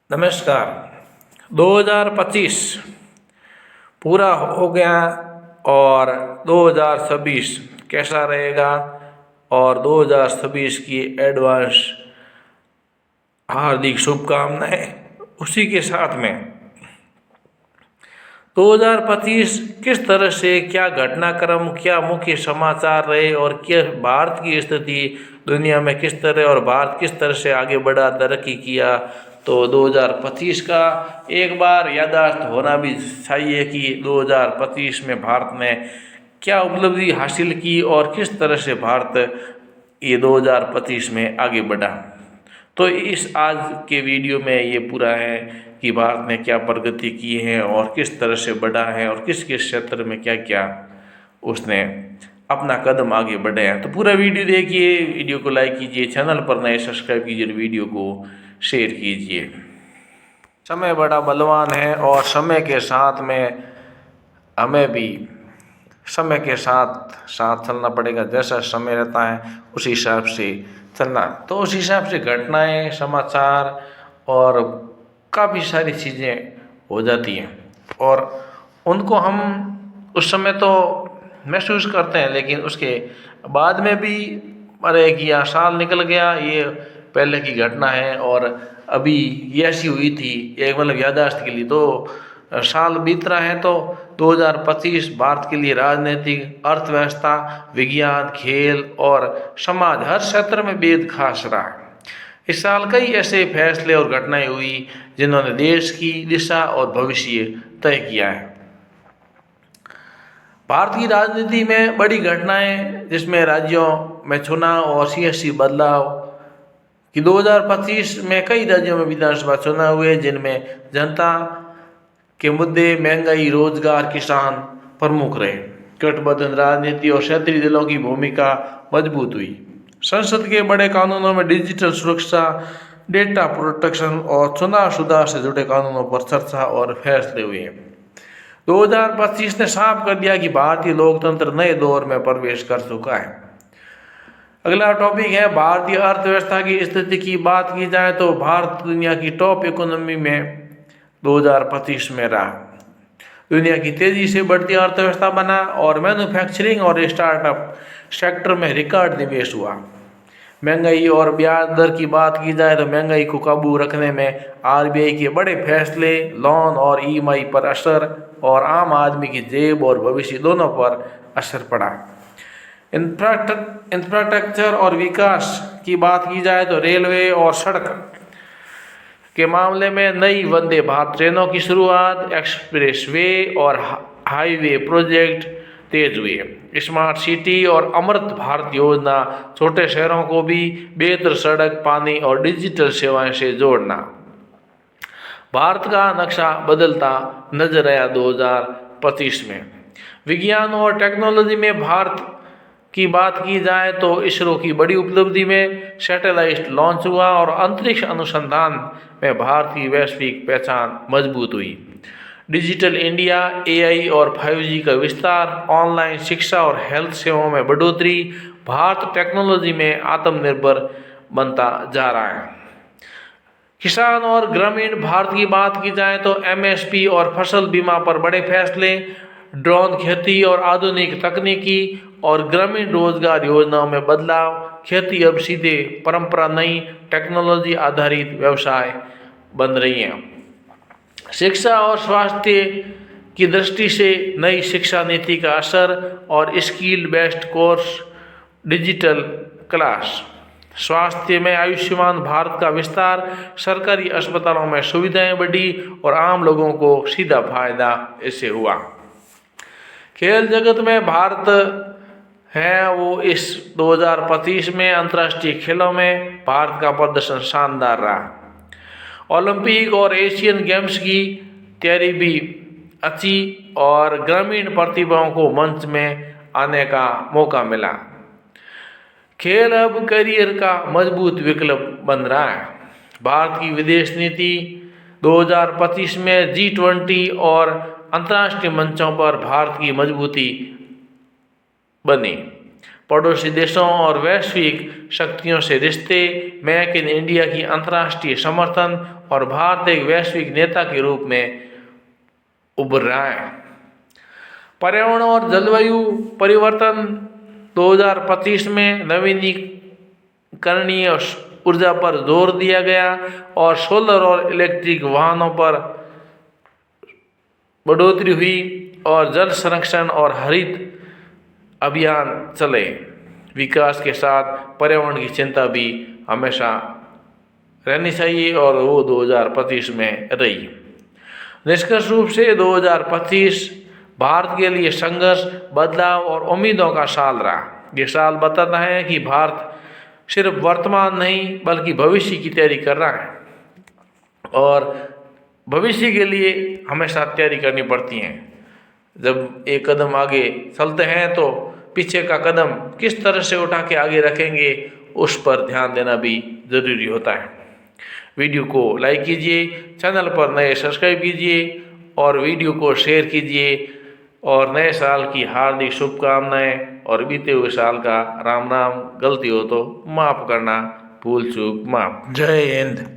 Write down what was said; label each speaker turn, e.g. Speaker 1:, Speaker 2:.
Speaker 1: नमस्कार। 2025 पूरा हो गया और 2026 कैसा रहेगा, और 2026 की एडवांस हार्दिक शुभकामनाएं। उसी के साथ में 2025 किस तरह से क्या घटनाक्रम, क्या मुख्य समाचार रहे और क्या भारत की स्थिति दुनिया में किस तरह, और भारत किस तरह से आगे बढ़ा, तरक्की किया, तो 2025 का एक बार याददाश्त होना भी चाहिए कि 2025 में भारत ने क्या उपलब्धि हासिल की और किस तरह से भारत ये 2025 में आगे बढ़ा। तो इस आज के वीडियो में ये पूरा है कि भारत ने क्या प्रगति की है और किस तरह से बढ़ा है और किस किस क्षेत्र में क्या क्या उसने अपना कदम आगे बढ़ाया है। तो पूरा वीडियो देखिए, वीडियो को लाइक कीजिए, चैनल पर नए सब्सक्राइब कीजिए, वीडियो को शेयर कीजिए। समय बड़ा बलवान है और समय के साथ में हमें भी समय के साथ साथ चलना पड़ेगा। जैसा समय रहता है उस हिसाब से चलना, तो उस हिसाब से घटनाएं, समाचार और काफ़ी सारी चीज़ें हो जाती हैं और उनको हम उस समय तो महसूस करते हैं, लेकिन उसके बाद में भी अरे कि यह साल निकल गया, ये पहले की घटना है और अभी ये ऐसी हुई थी, एक मतलब याददाश्त के लिए। तो साल बीत रहा है तो 2025 भारत के लिए राजनीतिक, अर्थव्यवस्था, विज्ञान, खेल और समाज हर क्षेत्र में बेहद खास रहा है। इस साल कई ऐसे फैसले और घटनाएं हुई जिन्होंने देश की दिशा और भविष्य तय किया है। भारत की राजनीति में बड़ी घटनाएं, जिसमें राज्यों में चुनाव और सियासी बदलाव कि 2025 में कई राज्यों में विधानसभा चुनाव हुए, जिनमें जनता के मुद्दे, महंगाई, रोजगार, किसान प्रमुख रहे। गठबंधन राजनीति और क्षेत्रीय दलों की भूमिका मजबूत हुई। संसद के बड़े कानूनों में डिजिटल सुरक्षा, डेटा प्रोटेक्शन और चुनाव सुधार से जुड़े कानूनों पर चर्चा और फैसले हुए। 2025 ने साफ कर दिया कि भारतीय लोकतंत्र नए दौर में प्रवेश कर चुका है। अगला टॉपिक है भारतीय अर्थव्यवस्था की स्थिति की बात की जाए तो भारत दुनिया की टॉप इकोनॉमी में 2025 में रहा। दुनिया की तेजी से बढ़ती अर्थव्यवस्था बना और मैन्युफैक्चरिंग और स्टार्टअप सेक्टर में रिकॉर्ड निवेश हुआ। महंगाई और ब्याज दर की बात की जाए तो महंगाई को काबू रखने में आरबीआई के बड़े फैसले, लोन और ईएमआई पर असर और आम आदमी की जेब और भविष्य दोनों पर असर पड़ा। इंफ्रास्ट्रक्चर और विकास की बात की जाए तो रेलवे और सड़क के मामले में नई वंदे भारत ट्रेनों की शुरुआत, एक्सप्रेस वे और हाईवे प्रोजेक्ट तेज हुए। स्मार्ट सिटी और अमृत भारत योजना छोटे शहरों को भी बेहतर सड़क, पानी और डिजिटल सेवाएं से जोड़ना। भारत का नक्शा बदलता नजर आया 2025 में। विज्ञान और टेक्नोलॉजी में भारत की बात की जाए तो इसरो की बड़ी उपलब्धि में सैटेलाइट लॉन्च हुआ और अंतरिक्ष अनुसंधान में भारत की वैश्विक पहचान मजबूत हुई। डिजिटल इंडिया, एआई और 5G का विस्तार, ऑनलाइन शिक्षा और हेल्थ सेवाओं में बढ़ोतरी, भारत टेक्नोलॉजी में आत्मनिर्भर बनता जा रहा है। किसान और ग्रामीण भारत की बात की जाए तो एमएसपी और फसल बीमा पर बड़े फैसले, ड्रोन खेती और आधुनिक तकनीकी और ग्रामीण रोजगार योजनाओं में बदलाव। खेती अब सीधे परंपरा नई टेक्नोलॉजी आधारित व्यवसाय बन रही हैं। शिक्षा और स्वास्थ्य की दृष्टि से नई शिक्षा नीति का असर और skill based course, digital class. स्वास्थ्य में आयुष्मान भारत का विस्तार, सरकारी अस्पतालों में सुविधाएं बढ़ी और आम लोगों को सीधा फायदा इससे हुआ। खेल जगत में भारत है वो इस 2025 में अंतर्राष्ट्रीय खेलों में भारत का प्रदर्शन शानदार रहा। ओलंपिक और एशियन गेम्स की तैयारी भी अच्छी और ग्रामीण प्रतिभाओं को मंच में आने का मौका मिला। खेल अब करियर का मजबूत विकल्प बन रहा है। भारत की विदेश नीति 2025 में G20 और अंतर्राष्ट्रीय मंचों पर भारत की मजबूती बनी। पड़ोसी देशों और वैश्विक शक्तियों से रिश्ते, मेक इन इंडिया की अंतर्राष्ट्रीय समर्थन और भारत एक वैश्विक नेता के रूप में उभर रहा है। पर्यावरण और जलवायु परिवर्तन 2025 में नवीकरणीय ऊर्जा पर जोर दिया गया और सोलर और इलेक्ट्रिक वाहनों पर बढ़ोतरी हुई और जल संरक्षण और हरित अभियान चले। विकास के साथ पर्यावरण की चिंता भी हमेशा रहनी चाहिए और वो 2025 में रही। निष्कर्ष रूप से 2025 भारत के लिए संघर्ष, बदलाव और उम्मीदों का साल रहा। ये साल बताता है कि भारत सिर्फ वर्तमान नहीं बल्कि भविष्य की तैयारी कर रहा है और भविष्य के लिए हमेशा तैयारी करनी पड़ती है। जब एक कदम आगे चलते हैं तो पीछे का कदम किस तरह से उठा के आगे रखेंगे उस पर ध्यान देना भी ज़रूरी होता है। वीडियो को लाइक कीजिए, चैनल पर नए सब्सक्राइब कीजिए और वीडियो को शेयर कीजिए और नए साल की हार्दिक शुभकामनाएं और बीते हुए साल का राम राम। गलती हो तो माफ़ करना, भूल चूक माफ़। जय हिंद।